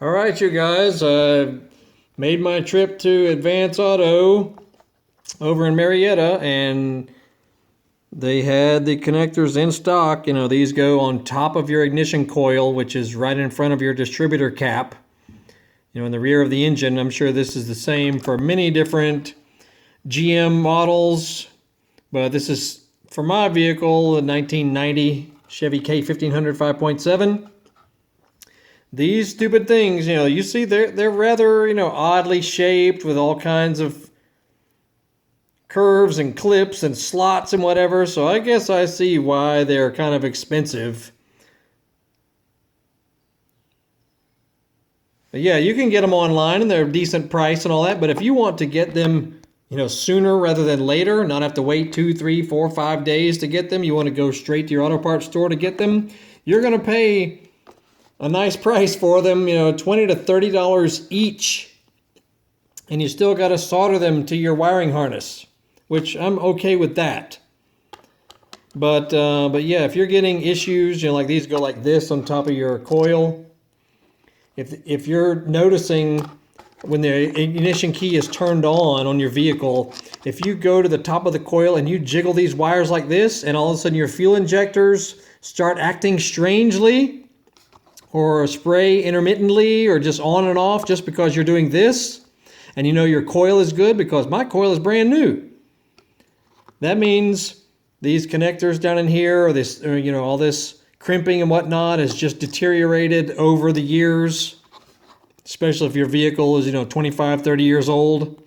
All right, you guys, made my trip to Advance Auto over in Marietta, and they had the connectors in stock. You know, these go on top of your ignition coil, which is right in front of your distributor cap, you know, in the rear of the engine. I'm sure this is the same for many different GM models, but this is for my vehicle, a 1990 Chevy K1500 5.7. These stupid things, you know, you see they're rather, you know, oddly shaped with all kinds of curves and clips and slots and whatever. So I guess I see why they're kind of expensive. But yeah, you can get them online and they're a decent price and all that. But if you want to get them, you know, sooner rather than later, not have to wait 2, 3, 4, 5 days to get them, you want to go straight to your auto parts store to get them, you're going to pay a nice price for them, you know, $20 to $30 each. And you still got to solder them to your wiring harness, which I'm okay with that. But yeah, if you're getting issues, you know, like these go like this on top of your coil. If you're noticing when the ignition key is turned on your vehicle, if you go to the top of the coil and you jiggle these wires like this, and all of a sudden your fuel injectors start acting strangely, or spray intermittently, or just on and off just because you're doing this, and you know your coil is good, because my coil is brand new. That means these connectors down in here, or this, or, you know, all this crimping and whatnot has just deteriorated over the years, especially if your vehicle is, you know, 25, 30 years old.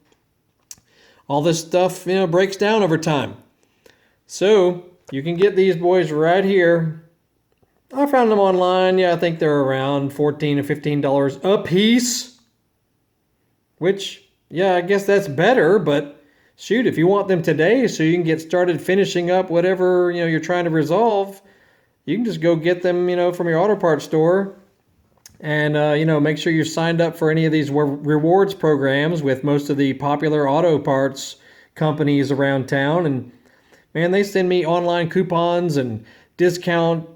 All this stuff, you know, breaks down over time. So you can get these boys right here. I found them online. Yeah, I think they're around $14 or $15 a piece. Which, yeah, I guess that's better, but shoot, if you want them today so you can get started finishing up whatever, you know, you're trying to resolve, you can just go get them, you know, from your auto parts store. And, you know, make sure you're signed up for any of these rewards programs with most of the popular auto parts companies around town. And, man, they send me online coupons and discount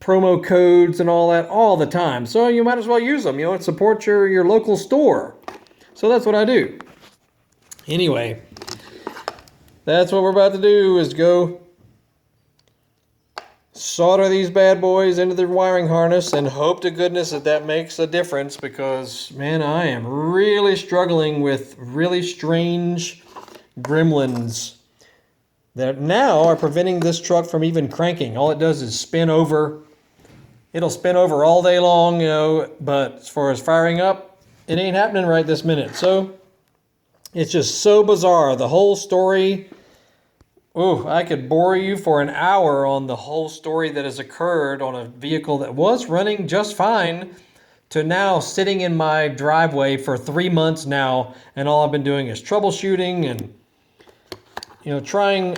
promo codes and all that all the time. So you might as well use them, you know, and support your local store. So that's what I do. Anyway, that's what we're about to do, is go solder these bad boys into the wiring harness and hope to goodness that that makes a difference, because, man, I am really struggling with really strange gremlins that now are preventing this truck from even cranking. All it does is spin over. It'll spin over all day long, you know, but as far as firing up, it ain't happening right this minute. So it's just so bizarre. The whole story, oh, I could bore you for an hour on the whole story that has occurred on a vehicle that was running just fine to now sitting in my driveway for 3 months now, and all I've been doing is troubleshooting and, you know, trying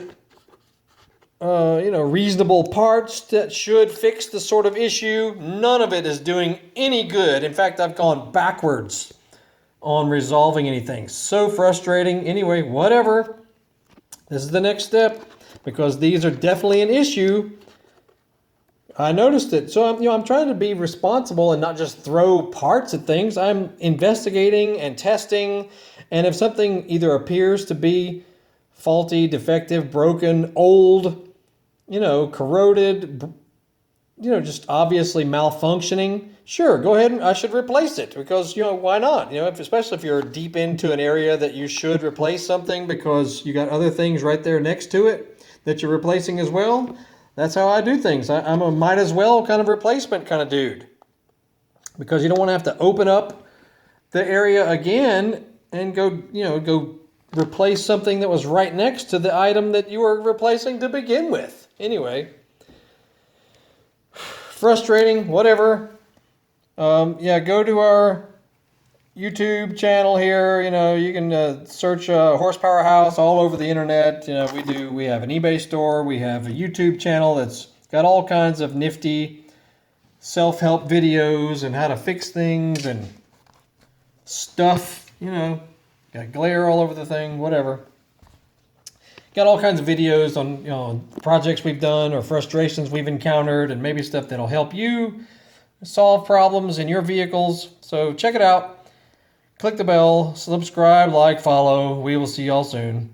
you know, reasonable parts that should fix the sort of issue. None of it is doing any good. In fact, I've gone backwards on resolving anything. So frustrating. Anyway, whatever. This is the next step, because these are definitely an issue. I noticed it. So I'm trying to be responsible and not just throw parts at things. I'm investigating and testing. And if something either appears to be faulty, defective, broken, old, you know, corroded, you know, just obviously malfunctioning, sure, go ahead and I should replace it, because, you know, why not? You know, especially if you're deep into an area that you should replace something because you got other things right there next to it that you're replacing as well. That's how I do things. I'm a might as well kind of replacement kind of dude, because you don't want to have to open up the area again and go, you know, go replace something that was right next to the item that you were replacing to begin with. Anyway, frustrating, whatever. Yeah, go to our YouTube channel here. You know, you can search Horsepower House all over the internet. You know, we have an eBay store. We have a YouTube channel that's got all kinds of nifty self-help videos and how to fix things and stuff, you know. Got glare all over the thing, whatever. Got all kinds of videos on, you know, projects we've done or frustrations we've encountered, and maybe stuff that'll help you solve problems in your vehicles. So check it out. Click the bell, subscribe, like, follow. We will see y'all soon.